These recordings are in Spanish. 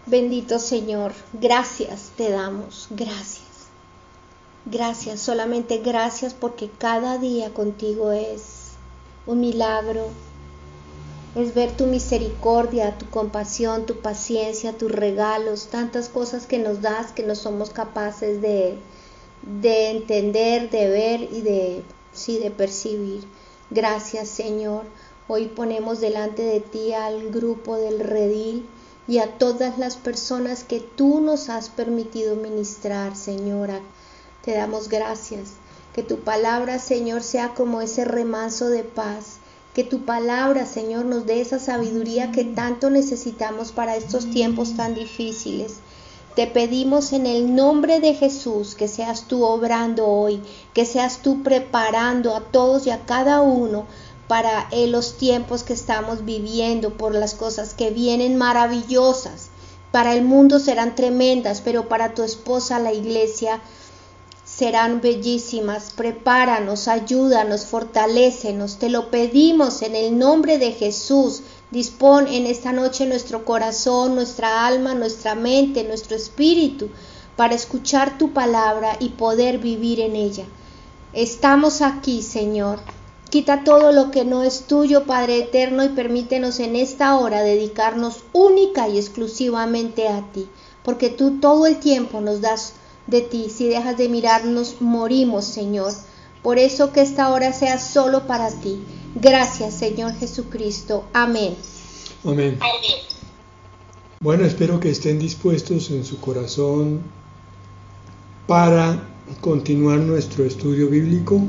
Bendito Señor, gracias te damos, gracias. Gracias, solamente gracias porque cada día contigo es un milagro. Es ver tu misericordia, tu compasión, tu paciencia, tus regalos, tantas cosas que nos das que no somos capaces de entender, de ver y de percibir. Gracias, Señor. Hoy ponemos delante de ti al grupo del Redil y a todas las personas que tú nos has permitido ministrar, Señora. Te damos gracias. Que tu palabra, Señor, sea como ese remanso de paz. Que tu palabra, Señor, nos dé esa sabiduría que tanto necesitamos para estos tiempos tan difíciles. Te pedimos en el nombre de Jesús que seas tú obrando hoy, que seas tú preparando a todos y a cada uno para los tiempos que estamos viviendo, por las cosas que vienen maravillosas. Para el mundo serán tremendas, pero para tu esposa, la iglesia, serán bellísimas. Prepáranos, ayúdanos, fortalécenos. Te lo pedimos en el nombre de Jesús. Dispón en esta noche nuestro corazón, nuestra alma, nuestra mente, nuestro espíritu, para escuchar tu palabra y poder vivir en ella. Estamos aquí, Señor. Quita todo lo que no es tuyo, Padre eterno, y permítenos en esta hora dedicarnos única y exclusivamente a ti, porque tú todo el tiempo nos das de ti. Si dejas de mirarnos, morimos, Señor. Por eso que esta hora sea solo para ti. Gracias, Señor Jesucristo. Amén. Amén. Bueno, espero que estén dispuestos en su corazón para continuar nuestro estudio bíblico.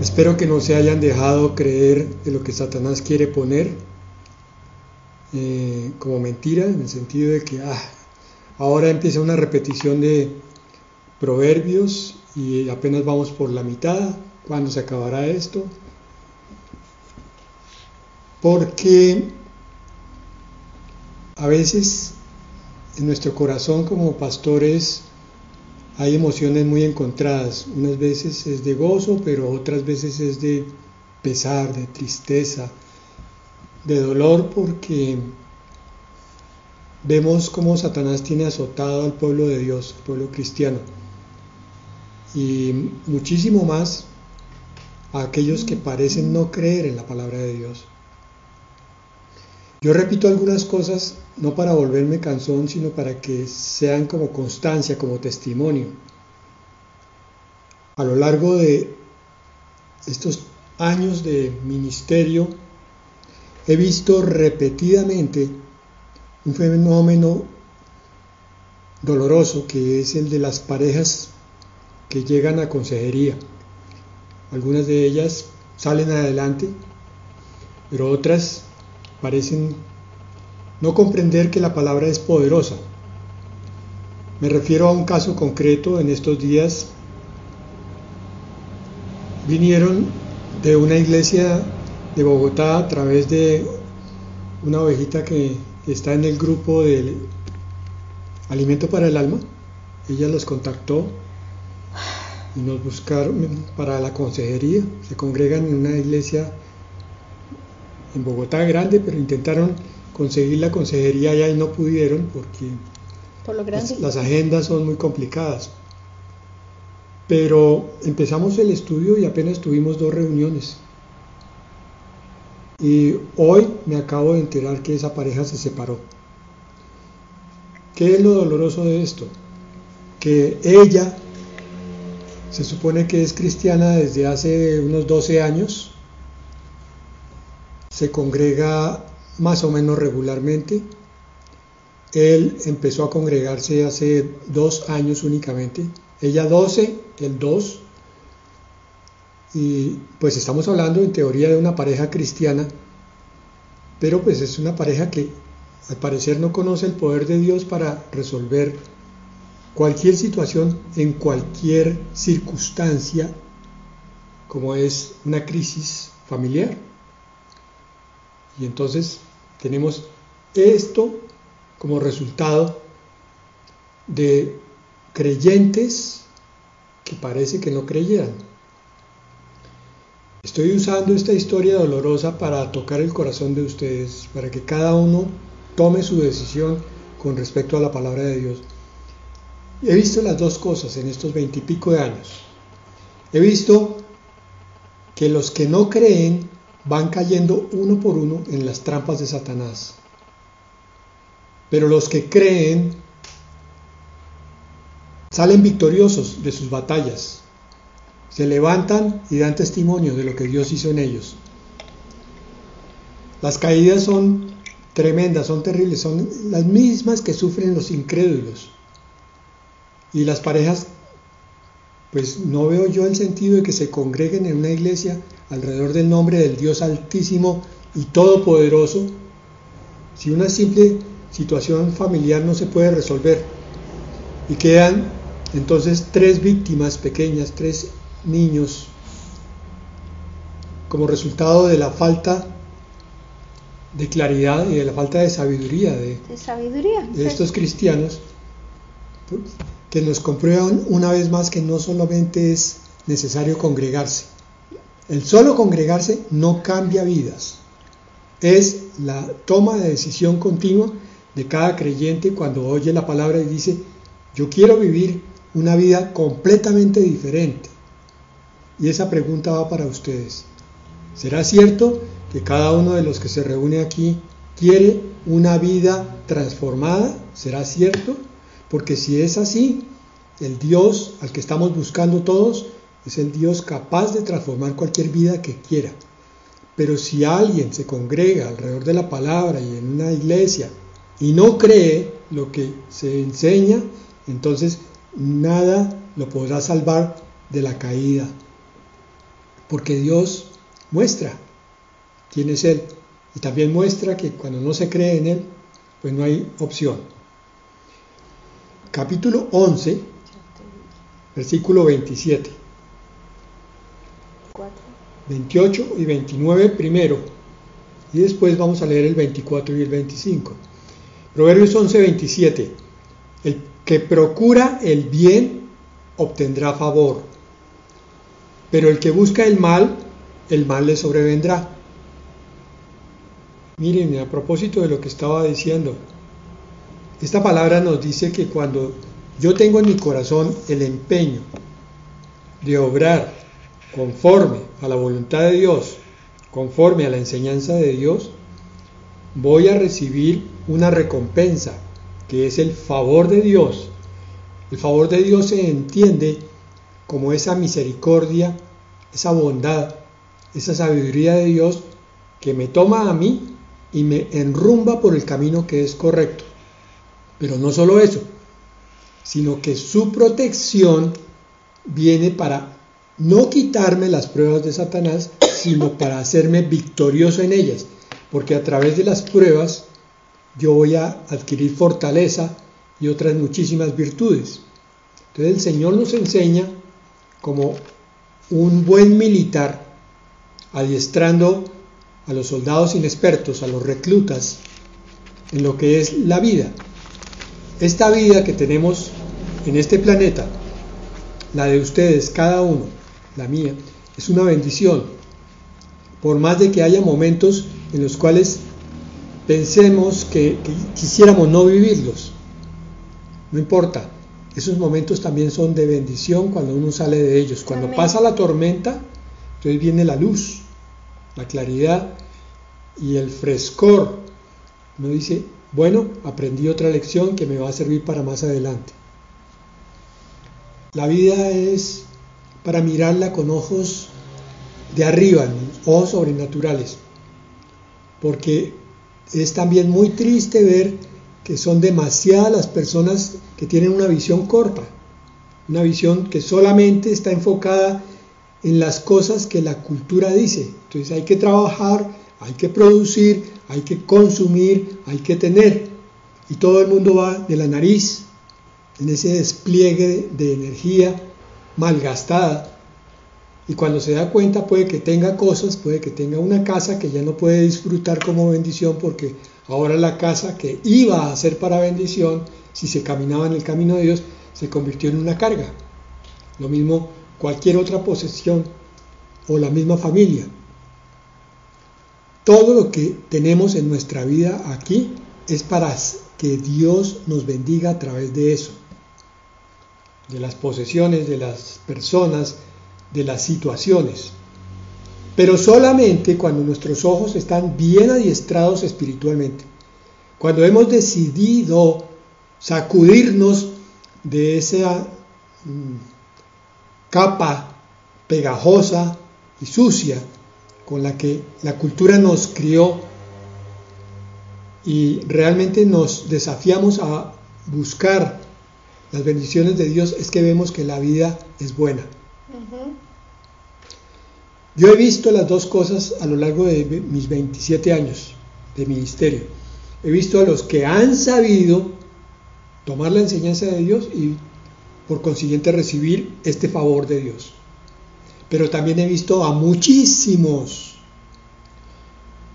Espero que no se hayan dejado creer de lo que Satanás quiere poner como mentira, en el sentido de que ahora empieza una repetición de proverbios y apenas vamos por la mitad. ¿Cuándo se acabará esto? Porque a veces en nuestro corazón como pastores hay emociones muy encontradas. Unas veces es de gozo, pero otras veces es de pesar, de tristeza, de dolor, porque vemos cómo Satanás tiene azotado al pueblo de Dios, al pueblo cristiano, y muchísimo más a aquellos que parecen no creer en la palabra de Dios. Yo repito algunas cosas no para volverme cansón, sino para que sean como constancia, como testimonio. A lo largo de estos años de ministerio he visto repetidamente un fenómeno doloroso, que es el de las parejas que llegan a consejería. Algunas de ellas salen adelante, pero otras parecen no comprender que la palabra es poderosa. Me refiero a un caso concreto. En estos días vinieron de una iglesia de Bogotá a través de una ovejita que está en el grupo del Alimento para el Alma. Ella los contactó y nos buscaron para la consejería. Se congregan en una iglesia en Bogotá grande, pero intentaron conseguir la consejería allá y no pudieron porque por lo grande. Las agendas son muy complicadas. Pero empezamos el estudio y apenas tuvimos 2 reuniones. Y hoy me acabo de enterar que esa pareja se separó. ¿Qué es lo doloroso de esto? Que ella se supone que es cristiana desde hace unos 12 años, se congrega más o menos regularmente. Él empezó a congregarse hace 2 años únicamente. Ella 12, él 2. Y pues estamos hablando en teoría de una pareja cristiana, pero pues es una pareja que al parecer no conoce el poder de Dios para resolver cualquier situación en cualquier circunstancia, como es una crisis familiar. Y entonces tenemos esto como resultado de creyentes que parece que no creyeran. Estoy usando esta historia dolorosa para tocar el corazón de ustedes, para que cada uno tome su decisión con respecto a la palabra de Dios. He visto las dos cosas en estos 20 y pico de años. He visto que los que no creen van cayendo uno por uno en las trampas de Satanás. Pero los que creen salen victoriosos de sus batallas. Se levantan y dan testimonio de lo que Dios hizo en ellos. Las caídas son tremendas, son terribles, son las mismas que sufren los incrédulos. Y las parejas, pues no veo yo el sentido de que se congreguen en una iglesia alrededor del nombre del Dios Altísimo y Todopoderoso, si una simple situación familiar no se puede resolver. Y quedan entonces 3 víctimas pequeñas, 3 niños, como resultado de la falta de claridad y de la falta de sabiduría de estos cristianos, que nos comprueban una vez más que no solamente es necesario congregarse. El solo congregarse no cambia vidas. Es la toma de decisión continua de cada creyente cuando oye la palabra y dice: yo quiero vivir una vida completamente diferente. Y esa pregunta va para ustedes. ¿Será cierto que cada uno de los que se reúne aquí quiere una vida transformada? ¿Será cierto? Porque si es así, el Dios al que estamos buscando todos es el Dios capaz de transformar cualquier vida que quiera. Pero si alguien se congrega alrededor de la palabra y en una iglesia y no cree lo que se enseña, entonces nada lo podrá salvar de la caída. Porque Dios muestra quién es Él y también muestra que cuando no se cree en Él, pues no hay opción. Capítulo 11, versículo 27, 28 y 29 primero, y después vamos a leer el 24 y el 25. Proverbios 11, 27. El que procura el bien obtendrá favor, pero el que busca el mal le sobrevendrá. Miren, a propósito de lo que estaba diciendo, esta palabra nos dice que cuando yo tengo en mi corazón el empeño de obrar conforme a la voluntad de Dios, conforme a la enseñanza de Dios, voy a recibir una recompensa, que es el favor de Dios. El favor de Dios se entiende como esa misericordia, esa bondad, esa sabiduría de Dios que me toma a mí y me enrumba por el camino que es correcto. Pero no solo eso, sino que su protección viene para no quitarme las pruebas de Satanás, sino para hacerme victorioso en ellas, porque a través de las pruebas yo voy a adquirir fortaleza y otras muchísimas virtudes. Entonces el Señor nos enseña como un buen militar, adiestrando a los soldados inexpertos, a los reclutas, en lo que es la vida. Esta vida que tenemos en este planeta, la de ustedes, cada uno, la mía, es una bendición. Por más de que haya momentos en los cuales pensemos que quisiéramos no vivirlos, no importa, esos momentos también son de bendición cuando uno sale de ellos. Cuando pasa la tormenta, entonces viene la luz, la claridad y el frescor. Uno dice: bueno, aprendí otra lección que me va a servir para más adelante. La vida es para mirarla con ojos de arriba, ojos sobrenaturales, porque es también muy triste ver que son demasiadas las personas que tienen una visión corta, una visión que solamente está enfocada en las cosas que la cultura dice. Entonces hay que trabajar, hay que producir, hay que consumir, hay que tener, y todo el mundo va de la nariz en ese despliegue de energía malgastada, y cuando se da cuenta puede que tenga cosas, puede que tenga una casa que ya no puede disfrutar como bendición, porque ahora la casa que iba a ser para bendición, si se caminaba en el camino de Dios, se convirtió en una carga. Lo mismo cualquier otra posesión o la misma familia. Todo lo que tenemos en nuestra vida aquí es para que Dios nos bendiga a través de eso, de las posesiones, de las personas, de las situaciones. Pero solamente cuando nuestros ojos están bien adiestrados espiritualmente, cuando hemos decidido sacudirnos de esa capa pegajosa y sucia con la que la cultura nos crió, y realmente nos desafiamos a buscar las bendiciones de Dios, es que vemos que la vida es buena. Yo he visto las dos cosas a lo largo de mis 27 años de ministerio. He visto a los que han sabido tomar la enseñanza de Dios y por consiguiente recibir este favor de Dios. Pero también he visto a muchísimos,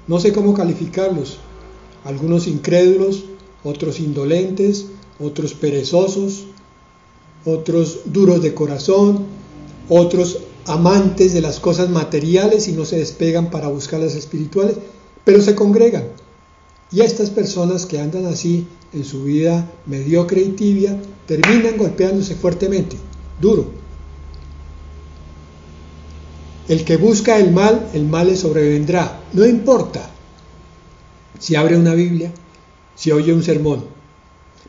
no sé cómo calificarlos, algunos incrédulos, otros indolentes, otros perezosos, otros duros de corazón, otros amantes de las cosas materiales y no se despegan para buscar las espirituales, pero se congregan. Y estas personas que andan así en su vida mediocre y tibia, terminan golpeándose fuertemente, duro. El que busca el mal le sobrevendrá. No importa si abre una Biblia, si oye un sermón.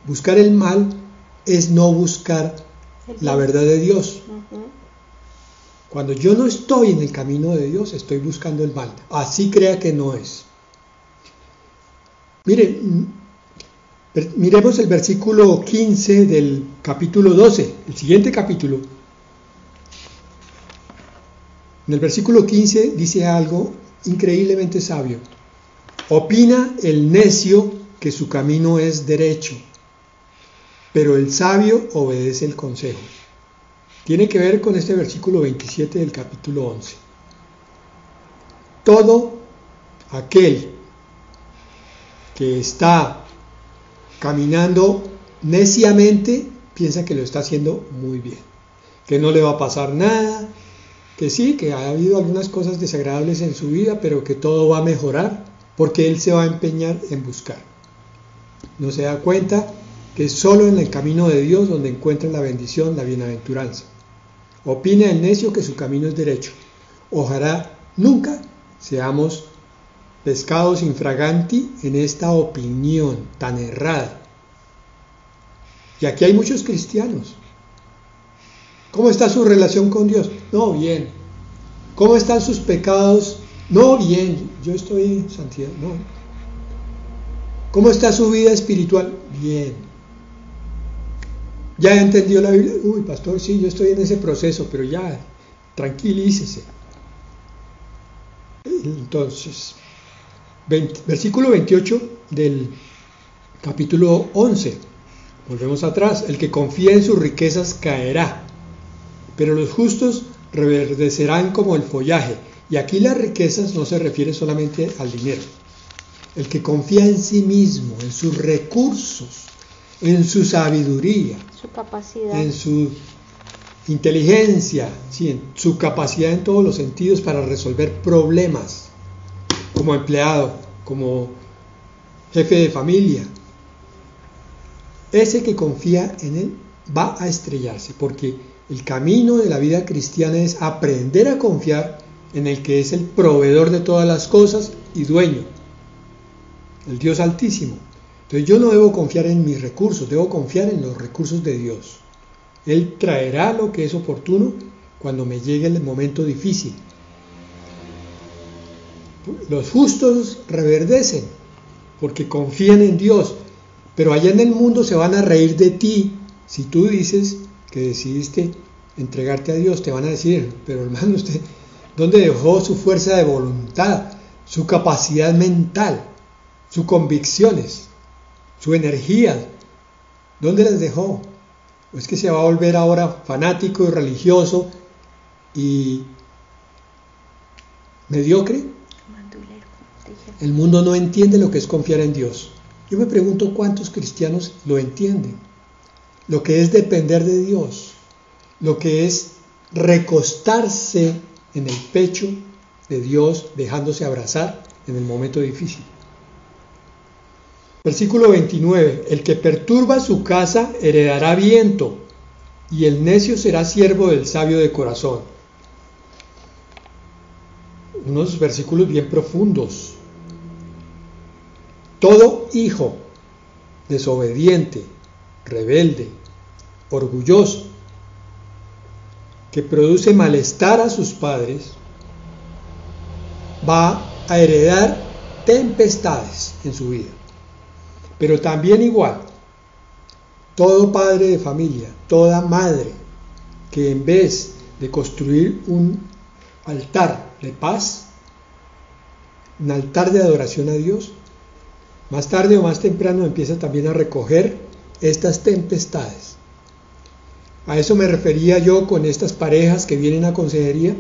Buscar el mal es no buscar la verdad de Dios. Cuando yo no estoy en el camino de Dios, estoy buscando el mal. Así crea que no es. Mire, miremos el versículo 15 del capítulo 12, el siguiente capítulo. En el versículo 15 dice algo increíblemente sabio. Opina el necio que su camino es derecho, pero el sabio obedece el consejo. Tiene que ver con este versículo 27 del capítulo 11. Todo aquel que está caminando neciamente piensa que lo está haciendo muy bien, que no le va a pasar nada, que sí, que ha habido algunas cosas desagradables en su vida, pero que todo va a mejorar porque él se va a empeñar en buscar. No se da cuenta que es solo en el camino de Dios donde encuentra la bendición, la bienaventuranza. Opina el necio que su camino es derecho. Ojalá nunca seamos pescados infraganti en esta opinión tan errada. Y aquí hay muchos cristianos. ¿Cómo está su relación con Dios? No, bien. ¿Cómo están sus pecados? No, bien. Yo estoy en santidad. No. ¿Cómo está su vida espiritual? Bien. ¿Ya entendió la Biblia? Uy, pastor, sí, yo estoy en ese proceso, pero ya, tranquilícese. Entonces, versículo 28 del capítulo 11. Volvemos atrás. El que confía en sus riquezas caerá, pero los justos reverdecerán como el follaje. Y aquí las riquezas no se refiere solamente al dinero. El que confía en sí mismo, en sus recursos, en su sabiduría, su capacidad, en su inteligencia, sí, en su capacidad en todos los sentidos para resolver problemas, como empleado, como jefe de familia. Ese que confía en él va a estrellarse, porque el camino de la vida cristiana es aprender a confiar en el que es el proveedor de todas las cosas y dueño, el Dios Altísimo. Entonces yo no debo confiar en mis recursos, debo confiar en los recursos de Dios. Él traerá lo que es oportuno cuando me llegue el momento difícil. Los justos reverdecen porque confían en Dios, pero allá en el mundo se van a reír de ti si tú dices que decidiste entregarte a Dios. Te van a decir, pero hermano, ¿usted dónde dejó su fuerza de voluntad, su capacidad mental, sus convicciones, su energía? ¿Dónde las dejó? ¿O es que se va a volver ahora fanático y religioso y mediocre? El mundo no entiende lo que es confiar en Dios. Yo me pregunto cuántos cristianos lo entienden. Lo que es depender de Dios, lo que es recostarse en el pecho de Dios, dejándose abrazar en el momento difícil. Versículo 29. El que perturba su casa heredará viento, y el necio será siervo del sabio de corazón. Unos versículos bien profundos. Todo hijo desobediente, rebelde, orgulloso, que produce malestar a sus padres, va a heredar tempestades en su vida. Pero también igual, todo padre de familia, toda madre que en vez de construir un altar de paz, un altar de adoración a Dios, más tarde o más temprano empieza también a recoger estas tempestades. A eso me refería yo con estas parejas que vienen a consejería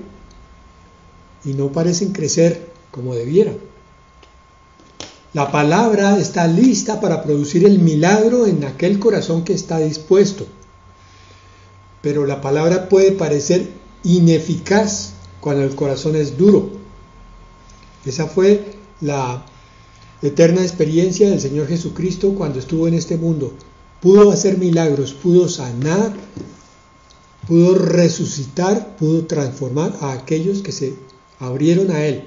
y no parecen crecer como debieran. La palabra está lista para producir el milagro en aquel corazón que está dispuesto, pero la palabra puede parecer ineficaz cuando el corazón es duro. Esa fue la eterna experiencia del Señor Jesucristo cuando estuvo en este mundo. Pudo hacer milagros, pudo sanar, pudo resucitar, pudo transformar a aquellos que se abrieron a Él.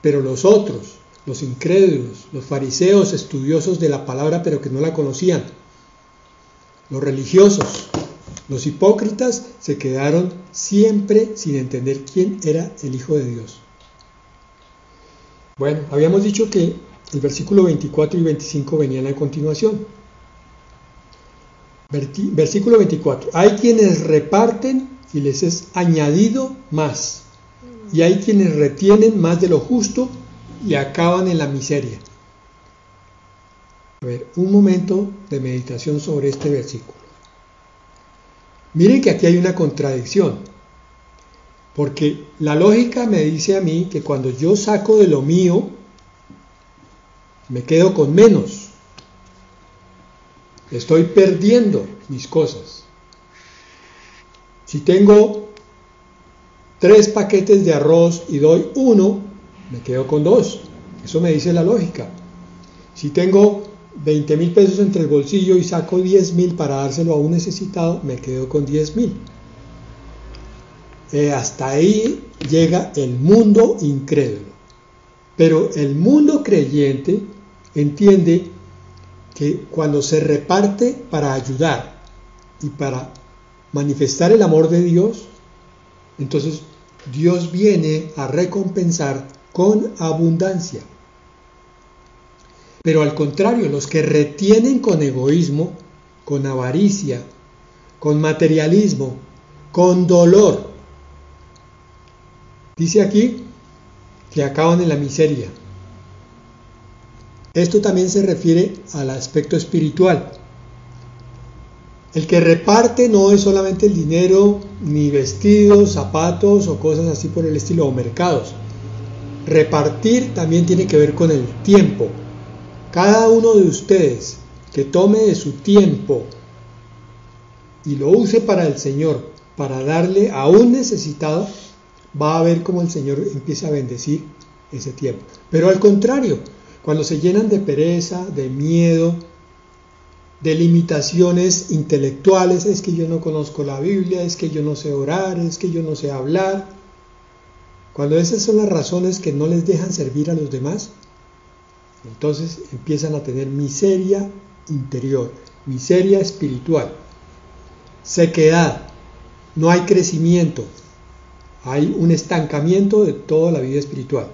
Pero los otros, los incrédulos, los fariseos estudiosos de la palabra pero que no la conocían, los religiosos, los hipócritas, se quedaron siempre sin entender quién era el Hijo de Dios. Bueno, habíamos dicho que el versículo 24 y 25 venían a continuación. Versículo 24. Hay quienes reparten y les es añadido más, y hay quienes retienen más de lo justo y acaban en la miseria. A ver, un momento de meditación sobre este versículo. Miren que aquí hay una contradicción, porque la lógica me dice a mí que cuando yo saco de lo mío, me quedo con menos. Estoy perdiendo mis cosas. Si tengo 3 paquetes de arroz y doy 1, me quedo con 2. Eso me dice la lógica. Si tengo 20,000 pesos entre el bolsillo y saco 10,000 para dárselo a un necesitado, me quedo con 10,000. Hasta ahí llega el mundo incrédulo. Pero el mundo creyente entiende que cuando se reparte para ayudar y para manifestar el amor de Dios, entonces Dios viene a recompensar con abundancia. Pero al contrario, los que retienen con egoísmo, con avaricia, con materialismo, con dolor, dice aquí que acaban en la miseria. Esto también se refiere al aspecto espiritual. El que reparte no es solamente el dinero, ni vestidos, zapatos o cosas así por el estilo, o mercados. Repartir también tiene que ver con el tiempo. Cada uno de ustedes que tome de su tiempo y lo use para el Señor, para darle a un necesitado, va a ver cómo el Señor empieza a bendecir ese tiempo. Pero al contrario, cuando se llenan de pereza, de miedo, de limitaciones intelectuales, es que yo no conozco la Biblia, es que yo no sé orar, es que yo no sé hablar, cuando esas son las razones que no les dejan servir a los demás, entonces empiezan a tener miseria interior, miseria espiritual, sequedad, no hay crecimiento, hay un estancamiento de toda la vida espiritual.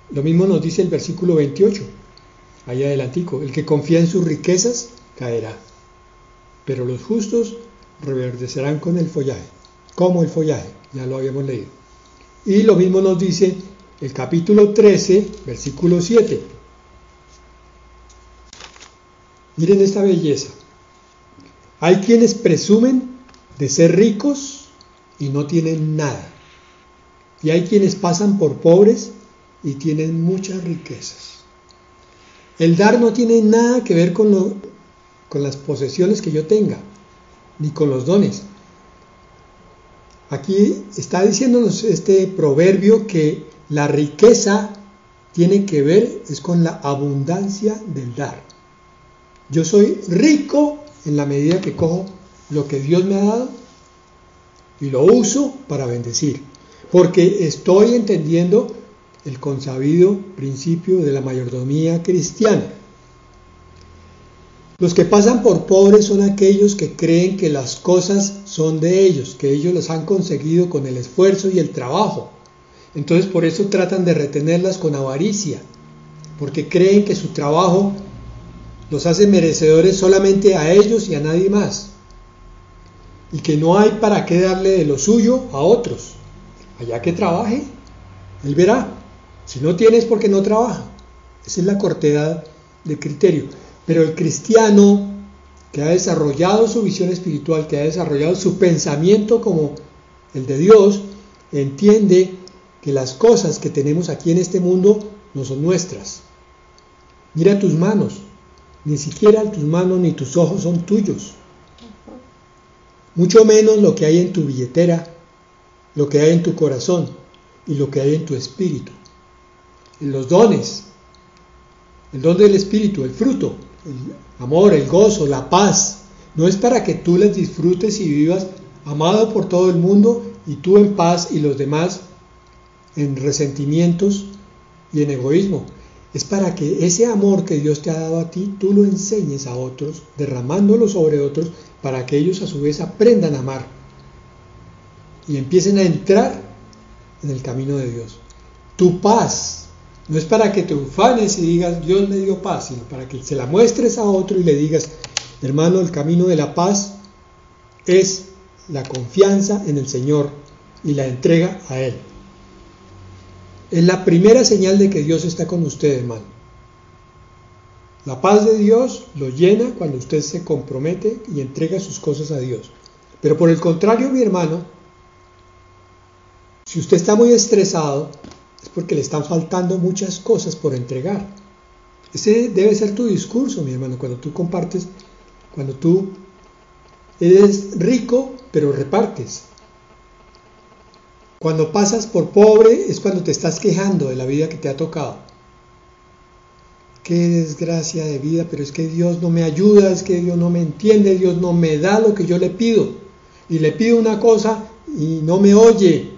Lo mismo nos dice el versículo 28, ahí adelantico, el que confía en sus riquezas caerá, pero los justos reverdecerán con el follaje, como el follaje, ya lo habíamos leído. Y lo mismo nos dice el capítulo 13, versículo 7. Miren esta belleza. Hay quienes presumen de ser ricos y no tienen nada. Y hay quienes pasan por pobres y tienen muchas riquezas. El dar no tiene nada que ver con las posesiones que yo tenga, ni con los dones. Aquí está diciéndonos este proverbio que la riqueza tiene que ver es con la abundancia del dar. Yo soy rico en la medida que cojo lo que Dios me ha dado y lo uso para bendecir, porque estoy entendiendo el consabido principio de la mayordomía cristiana. Los que pasan por pobres son aquellos que creen que las cosas son de ellos, que ellos las han conseguido con el esfuerzo y el trabajo. Entonces por eso tratan de retenerlas con avaricia, porque creen que su trabajo los hace merecedores solamente a ellos y a nadie más, y que no hay para qué darle de lo suyo a otros. Allá que trabaje, él verá. Si no tienes, porque no trabaja. Esa es la cortedad de criterio. Pero el cristiano que ha desarrollado su visión espiritual, que ha desarrollado su pensamiento como el de Dios, entiende que las cosas que tenemos aquí en este mundo no son nuestras. Mira tus manos, ni siquiera tus manos ni tus ojos son tuyos. Mucho menos lo que hay en tu billetera, lo que hay en tu corazón y lo que hay en tu espíritu. En los dones, el don del espíritu, el fruto, el amor, el gozo, la paz, no es para que tú las disfrutes y vivas amado por todo el mundo y tú en paz y los demás en resentimientos y en egoísmo. Es para que ese amor que Dios te ha dado a ti, tú lo enseñes a otros, derramándolo sobre otros, para que ellos a su vez aprendan a amar y empiecen a entrar en el camino de Dios. Tu paz no es para que te ufanes y digas Dios me dio paz, sino para que se la muestres a otro y le digas, hermano, el camino de la paz es la confianza en el Señor y la entrega a Él. Es la primera señal de que Dios está con usted, hermano. La paz de Dios lo llena cuando usted se compromete y entrega sus cosas a Dios. Pero por el contrario, mi hermano, si usted está muy estresado, es porque le están faltando muchas cosas por entregar. Ese debe ser tu discurso, mi hermano, cuando tú compartes, cuando tú eres rico, pero repartes. Cuando pasas por pobre es cuando te estás quejando de la vida que te ha tocado. Qué desgracia de vida, pero es que Dios no me ayuda, es que Dios no me entiende, Dios no me da lo que yo le pido. Y le pido una cosa y no me oye,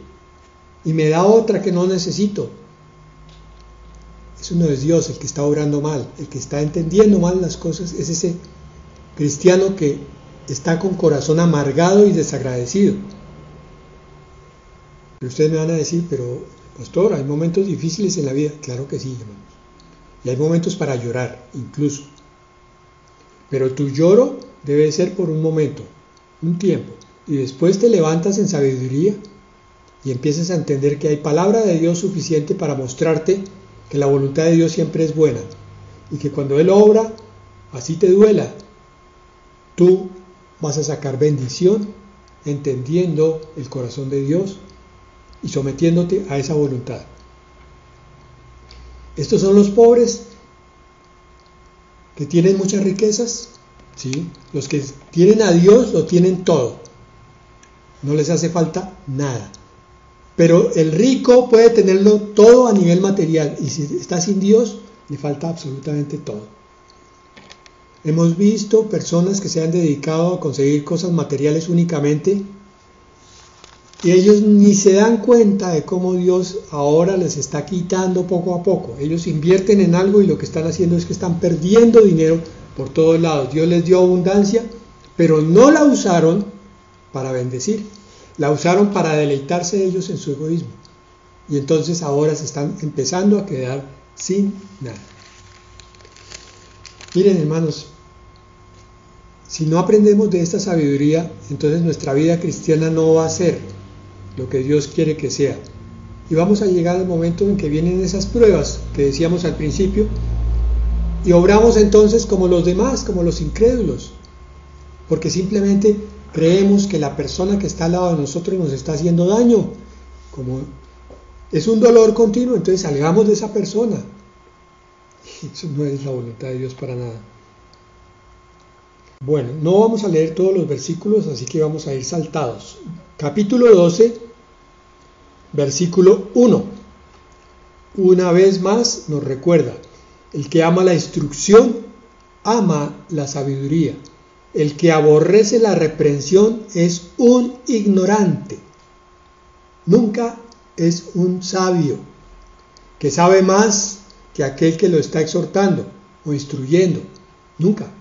y me da otra que no necesito. Eso no es Dios el que está obrando mal, el que está entendiendo mal las cosas es ese cristiano que está con corazón amargado y desagradecido. Pero ustedes me van a decir, pero pastor, hay momentos difíciles en la vida. Claro que sí, hermanos. Y hay momentos para llorar, incluso. Pero tu lloro debe ser por un momento, un tiempo. Y después te levantas en sabiduría y empiezas a entender que hay palabra de Dios suficiente para mostrarte que la voluntad de Dios siempre es buena. Y que cuando Él obra, así te duela, tú vas a sacar bendición entendiendo el corazón de Dios y sometiéndote a esa voluntad. Estos son los pobres que tienen muchas riquezas, ¿sí? Los que tienen a Dios lo tienen todo, no les hace falta nada. Pero el rico puede tenerlo todo a nivel material y si está sin Dios le falta absolutamente todo. Hemos visto personas que se han dedicado a conseguir cosas materiales únicamente y ellos ni se dan cuenta de cómo Dios ahora les está quitando poco a poco. Ellos invierten en algo y lo que están haciendo es que están perdiendo dinero por todos lados. Dios les dio abundancia, pero no la usaron para bendecir. La usaron para deleitarse ellos en su egoísmo. Y entonces ahora se están empezando a quedar sin nada. Miren, hermanos, si no aprendemos de esta sabiduría, entonces nuestra vida cristiana no va a ser lo que Dios quiere que sea. Y vamos a llegar al momento en que vienen esas pruebas que decíamos al principio, y obramos entonces como los demás, como los incrédulos, porque simplemente creemos que la persona que está al lado de nosotros nos está haciendo daño. Como es un dolor continuo, entonces salgamos de esa persona. Eso no es la voluntad de Dios para nada. Bueno, no vamos a leer todos los versículos, así que vamos a ir saltados. Capítulo 12, versículo 1. Una vez más nos recuerda, el que ama la instrucción ama la sabiduría. El que aborrece la reprensión es un ignorante. Nunca es un sabio que sabe más que aquel que lo está exhortando o instruyendo. Nunca.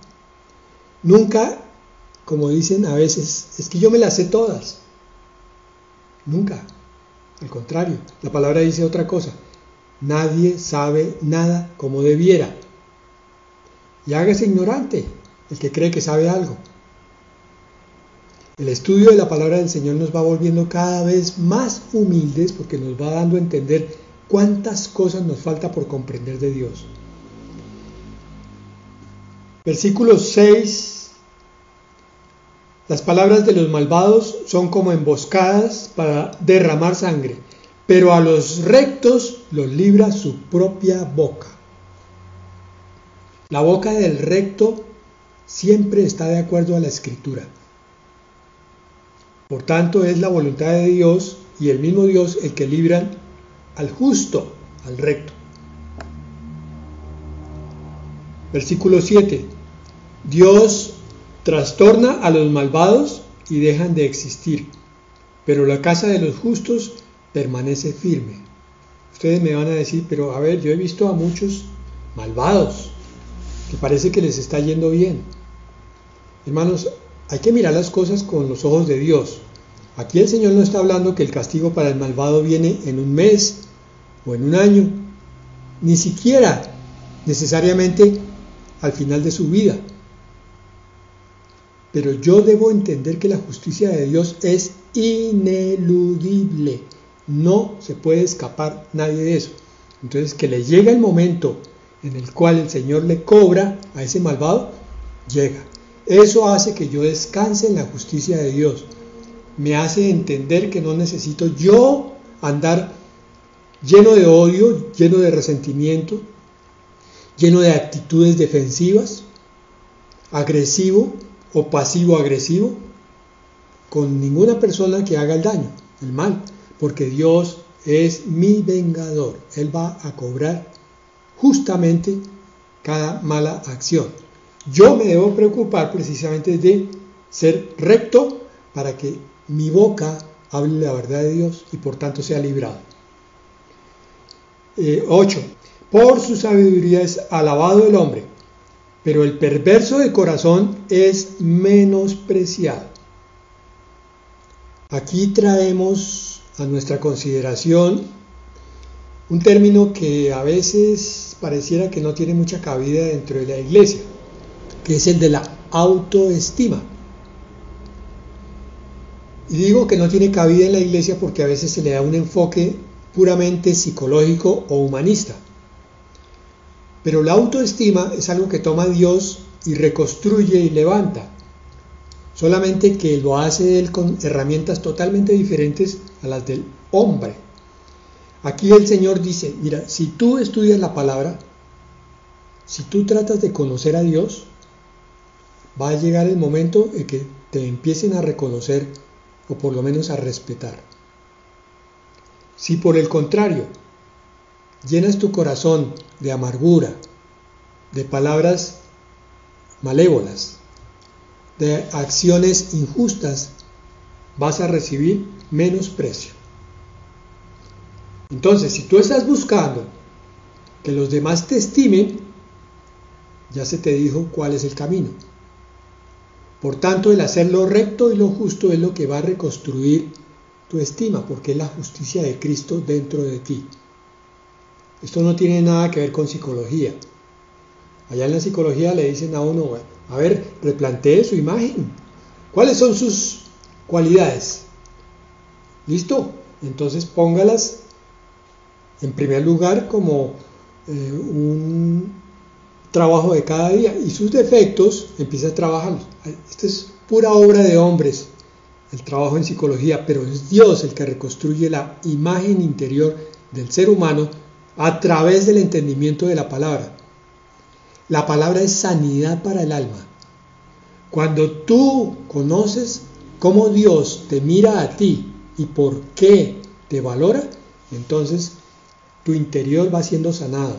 Nunca, como dicen a veces, es que yo me las sé todas. Nunca. Al contrario, la palabra dice otra cosa. Nadie sabe nada como debiera. Y hágase ignorante el que cree que sabe algo. El estudio de la palabra del Señor nos va volviendo cada vez más humildes porque nos va dando a entender cuántas cosas nos falta por comprender de Dios. Versículo 6. Las palabras de los malvados son como emboscadas para derramar sangre, pero a los rectos los libra su propia boca. La boca del recto siempre está de acuerdo a la Escritura. Por tanto, es la voluntad de Dios y el mismo Dios el que libra al justo, al recto. Versículo 7. Dios trastorna a los malvados y dejan de existir, pero la casa de los justos permanece firme. Ustedes me van a decir, pero a ver, yo he visto a muchos malvados que parece que les está yendo bien. Hermanos, hay que mirar las cosas con los ojos de Dios. Aquí el Señor no está hablando que el castigo para el malvado viene en un mes o en un año, ni siquiera necesariamente al final de su vida. Pero yo debo entender que la justicia de Dios es ineludible. No se puede escapar nadie de eso. Entonces, que le llega el momento en el cual el Señor le cobra a ese malvado, llega. Eso hace que yo descanse en la justicia de Dios. Me hace entender que no necesito yo andar lleno de odio, lleno de resentimiento, lleno de actitudes defensivas, agresivo o pasivo-agresivo con ninguna persona que haga el daño, el mal, porque Dios es mi vengador. Él va a cobrar justamente cada mala acción. Yo me debo preocupar precisamente de ser recto para que mi boca hable la verdad de Dios y por tanto sea librado. 8. Por su sabiduría es alabado el hombre, pero el perverso de corazón es menospreciado. Aquí traemos a nuestra consideración un término que a veces pareciera que no tiene mucha cabida dentro de la iglesia, que es el de la autoestima. Y digo que no tiene cabida en la iglesia porque a veces se le da un enfoque puramente psicológico o humanista. Pero la autoestima es algo que toma Dios y reconstruye y levanta. Solamente que lo hace Él con herramientas totalmente diferentes a las del hombre. Aquí el Señor dice, mira, si tú estudias la palabra, si tú tratas de conocer a Dios, va a llegar el momento en que te empiecen a reconocer o por lo menos a respetar. Si por el contrario llenas tu corazón de amargura, de palabras malévolas, de acciones injustas, vas a recibir menosprecio. Entonces, si tú estás buscando que los demás te estimen, ya se te dijo cuál es el camino. Por tanto, el hacer lo recto y lo justo es lo que va a reconstruir tu estima, porque es la justicia de Cristo dentro de ti. Esto no tiene nada que ver con psicología. Allá en la psicología le dicen a uno, a ver, replantee su imagen. ¿Cuáles son sus cualidades? ¿Listo? Entonces póngalas en primer lugar como un trabajo de cada día y sus defectos empieza a trabajarlos. Esto es pura obra de hombres, el trabajo en psicología, pero es Dios el que reconstruye la imagen interior del ser humano a través del entendimiento de la palabra. La palabra es sanidad para el alma. Cuando tú conoces cómo Dios te mira a ti y por qué te valora, entonces tu interior va siendo sanado.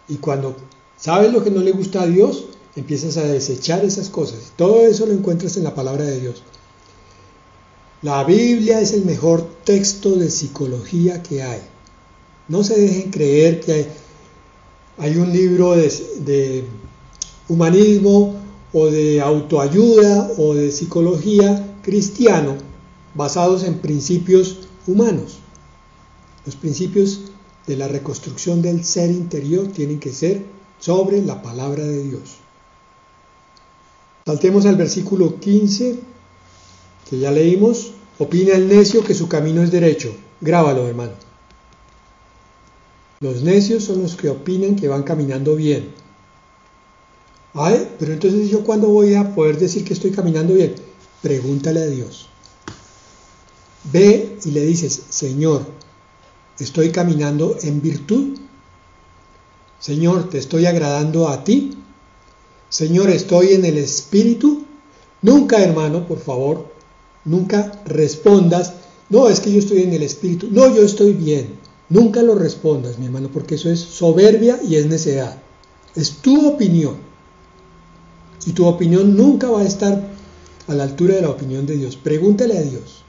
Y cuando ¿Sabes lo que no le gusta a Dios? Empiezas a desechar esas cosas. Todo eso lo encuentras en la palabra de Dios. La Biblia es el mejor texto de psicología que hay. No se dejen creer que hay un libro de humanismo o de autoayuda o de psicología cristiano basados en principios humanos. Los principios de la reconstrucción del ser interior tienen que ser sobre la palabra de Dios. Saltemos al versículo 15, que ya leímos. Opina el necio que su camino es derecho. Grábalo, hermano. Los necios son los que opinan que van caminando bien. Ay, pero entonces ¿yo cuándo voy a poder decir que estoy caminando bien? Pregúntale a Dios. Ve y le dices, Señor, ¿estoy caminando en virtud? Señor, ¿te estoy agradando a ti? Señor, ¿estoy en el Espíritu? Nunca, hermano, por favor, nunca respondas, no, es que yo estoy en el Espíritu. No, yo estoy bien. Nunca lo respondas, mi hermano, porque eso es soberbia y es necedad. Es tu opinión. Y tu opinión nunca va a estar a la altura de la opinión de Dios. Pregúntale a Dios.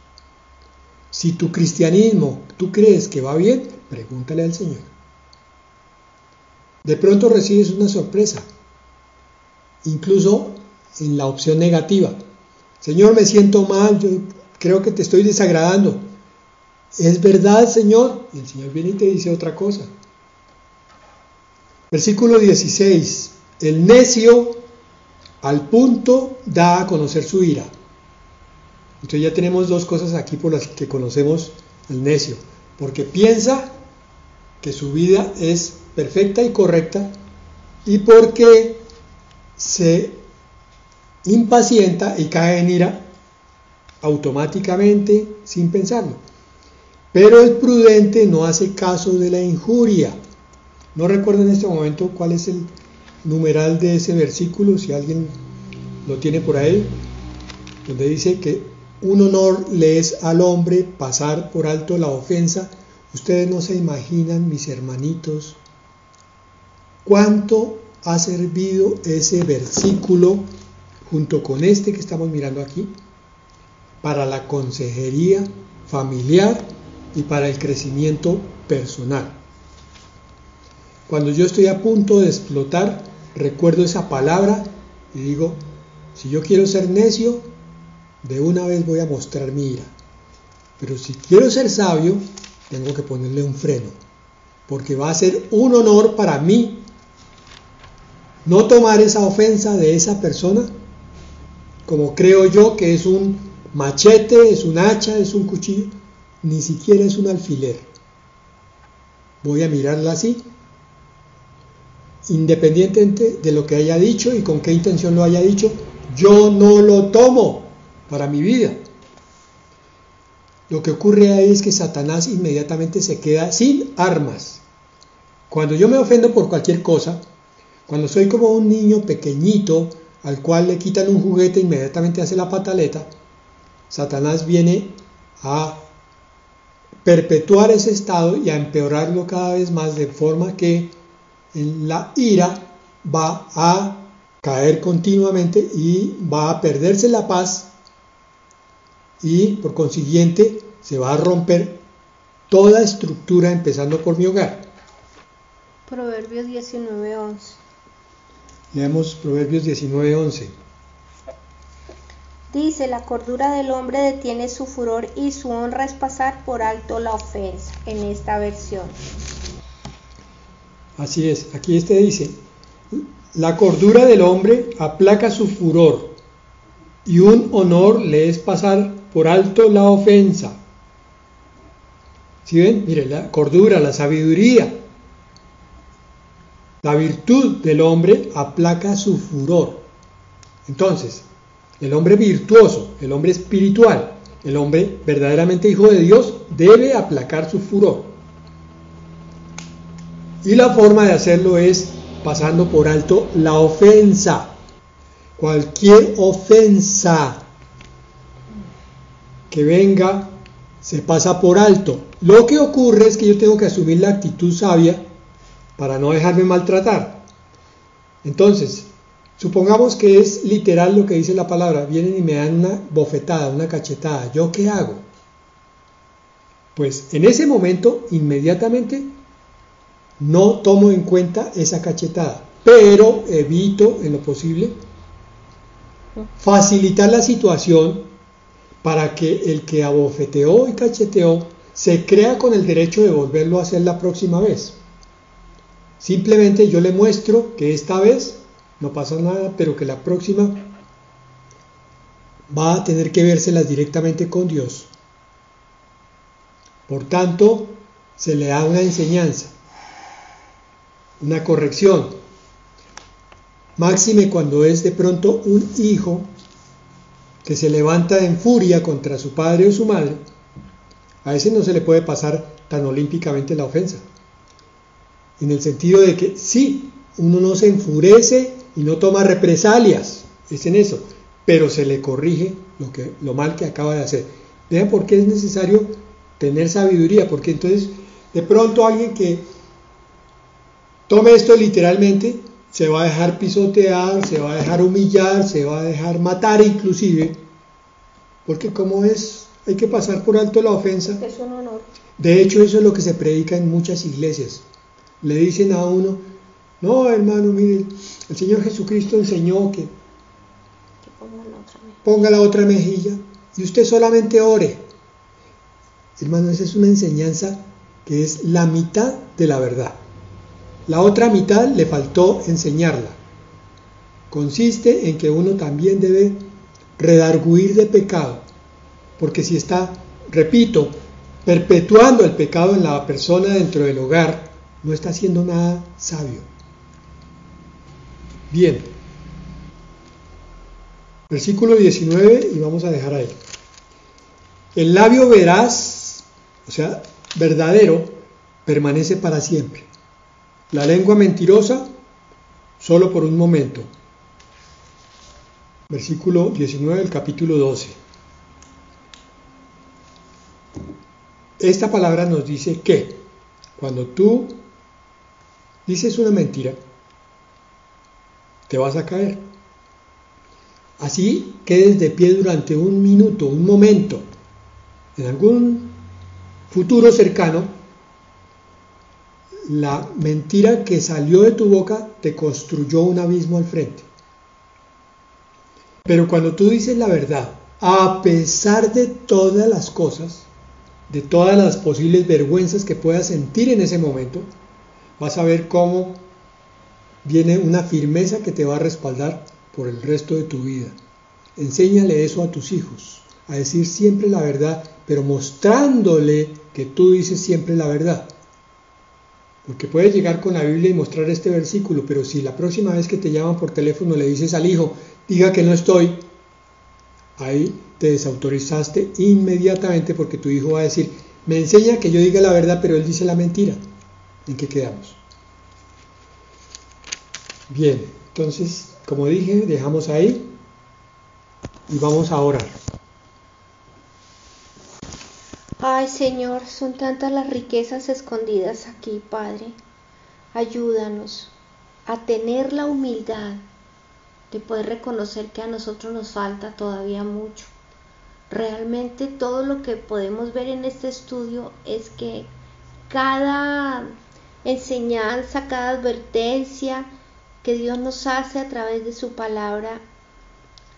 Si tu cristianismo, tú crees que va bien, pregúntale al Señor. De pronto recibes una sorpresa, incluso en la opción negativa. Señor, me siento mal, yo creo que te estoy desagradando. ¿Es verdad, Señor? Y el Señor viene y te dice otra cosa. Versículo 16. El necio al punto da a conocer su ira. Entonces ya tenemos dos cosas aquí por las que conocemos al necio. Porque piensa que su vida es perfecta y correcta y porque se impacienta y cae en ira automáticamente sin pensarlo. Pero el prudente no hace caso de la injuria. No recuerdo en este momento cuál es el numeral de ese versículo, si alguien lo tiene por ahí, donde dice que un honor le es al hombre pasar por alto la ofensa. Ustedes no se imaginan, mis hermanitos, cuánto ha servido ese versículo junto con este que estamos mirando aquí para la consejería familiar y para el crecimiento personal. Cuando yo estoy a punto de explotar, recuerdo esa palabra y digo, si yo quiero ser necio, de una vez voy a mostrar mi ira. Pero si quiero ser sabio, tengo que ponerle un freno, porque va a ser un honor para mí no tomar esa ofensa de esa persona como creo yo que es un machete, es un hacha, es un cuchillo, ni siquiera es un alfiler. Voy a mirarla así, independientemente de lo que haya dicho y con qué intención lo haya dicho, yo no lo tomo para mi vida. Lo que ocurre ahí es que Satanás inmediatamente se queda sin armas. Cuando yo me ofendo por cualquier cosa, cuando soy como un niño pequeñito al cual le quitan un juguete, inmediatamente hace la pataleta, Satanás viene a perpetuar ese estado y a empeorarlo cada vez más, de forma que en la ira va a caer continuamente y va a perderse la paz y por consiguiente se va a romper toda estructura, empezando por mi hogar. Proverbios 19:11. Leemos Proverbios 19:11. Dice, la cordura del hombre detiene su furor y su honra es pasar por alto la ofensa, en esta versión. Así es, aquí dice, la cordura del hombre aplaca su furor y un honor le es pasar por alto la ofensa. ¿Sí ven? Mire, la cordura, la sabiduría, la virtud del hombre aplaca su furor. Entonces, el hombre virtuoso, el hombre espiritual, el hombre verdaderamente hijo de Dios debe aplacar su furor. Y la forma de hacerlo es pasando por alto la ofensa. Cualquier ofensa que venga se pasa por alto. Lo que ocurre es que yo tengo que asumir la actitud sabia para no dejarme maltratar. Entonces, supongamos que es literal lo que dice la palabra, vienen y me dan una bofetada, una cachetada, ¿yo qué hago? Pues en ese momento, inmediatamente, no tomo en cuenta esa cachetada, pero evito en lo posible facilitar la situación para que el que abofeteó y cacheteó se crea con el derecho de volverlo a hacer la próxima vez. Simplemente yo le muestro que esta vez no pasa nada, pero que la próxima va a tener que vérselas directamente con Dios. Por tanto, se le da una enseñanza, una corrección. Máxime cuando es de pronto un hijo que se levanta en furia contra su padre o su madre, a ese no se le puede pasar tan olímpicamente la ofensa. En el sentido de que sí, uno no se enfurece y no toma represalias, es en eso, pero se le corrige lo mal que acaba de hacer. Vean por qué es necesario tener sabiduría, porque entonces de pronto alguien que tome esto literalmente se va a dejar pisotear, se va a dejar humillar, se va a dejar matar inclusive, porque como es, hay que pasar por alto la ofensa. Es un honor. De hecho, eso es lo que se predica en muchas iglesias. Le dicen a uno, no hermano, mire, el Señor Jesucristo enseñó que ponga la otra mejilla y usted solamente ore. Hermano, esa es una enseñanza que es la mitad de la verdad. La otra mitad le faltó enseñarla. Consiste en que uno también debe redarguir de pecado, porque si está, repito, perpetuando el pecado en la persona dentro del hogar, no está haciendo nada sabio. Bien, versículo 19 y vamos a dejar ahí. El labio veraz, o sea, verdadero, permanece para siempre. La lengua mentirosa, solo por un momento. Versículo 19 del capítulo 12. Esta palabra nos dice que cuando tú dices una mentira, te vas a caer. Así quedes de pie durante un minuto, un momento, en algún futuro cercano, la mentira que salió de tu boca te construyó un abismo al frente. Pero cuando tú dices la verdad, a pesar de todas las cosas, de todas las posibles vergüenzas que puedas sentir en ese momento, vas a ver cómo viene una firmeza que te va a respaldar por el resto de tu vida. Enséñale eso a tus hijos, a decir siempre la verdad, pero mostrándole que tú dices siempre la verdad. Porque puedes llegar con la Biblia y mostrar este versículo, pero si la próxima vez que te llaman por teléfono le dices al hijo, diga que no estoy, ahí te desautorizaste inmediatamente, porque tu hijo va a decir, me enseña que yo diga la verdad, pero él dice la mentira. ¿En qué quedamos? Bien, entonces, como dije, dejamos ahí y vamos a orar. Ay, Señor, son tantas las riquezas escondidas aquí, Padre. Ayúdanos a tener la humildad de poder reconocer que a nosotros nos falta todavía mucho. Realmente todo lo que podemos ver en este estudio es que cada enseñanza, cada advertencia que Dios nos hace a través de su palabra,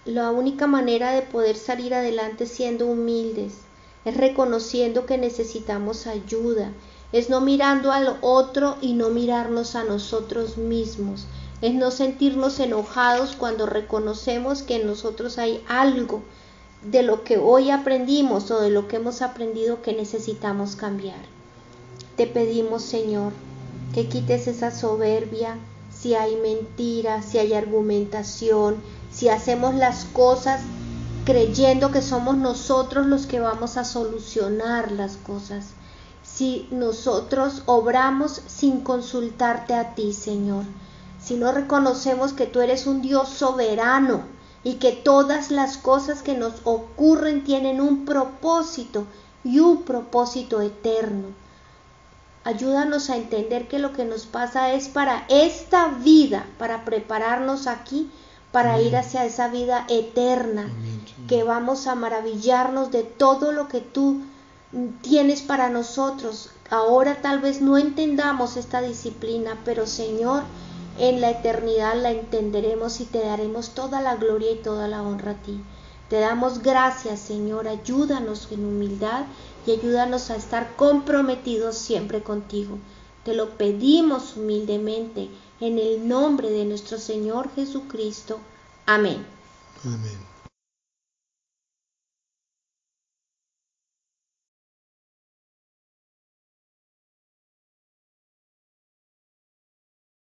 la única manera de poder salir adelante siendo humildes, es reconociendo que necesitamos ayuda, es no mirando al otro y no mirarnos a nosotros mismos, es no sentirnos enojados cuando reconocemos que en nosotros hay algo de lo que hoy aprendimos o de lo que hemos aprendido que necesitamos cambiar. Te pedimos, Señor, que quites esa soberbia, si hay mentira, si hay argumentación, si hacemos las cosas creyendo que somos nosotros los que vamos a solucionar las cosas, si nosotros obramos sin consultarte a ti, Señor, si no reconocemos que tú eres un Dios soberano y que todas las cosas que nos ocurren tienen un propósito y un propósito eterno. Ayúdanos a entender que lo que nos pasa es para esta vida, para prepararnos aquí, para ir hacia esa vida eterna, que vamos a maravillarnos de todo lo que tú tienes para nosotros. Ahora tal vez no entendamos esta disciplina, pero Señor, en la eternidad la entenderemos y te daremos toda la gloria y toda la honra a ti. Te damos gracias, Señor, ayúdanos en humildad y ayúdanos a estar comprometidos siempre contigo. Te lo pedimos humildemente en el nombre de nuestro Señor Jesucristo. Amén. Amén.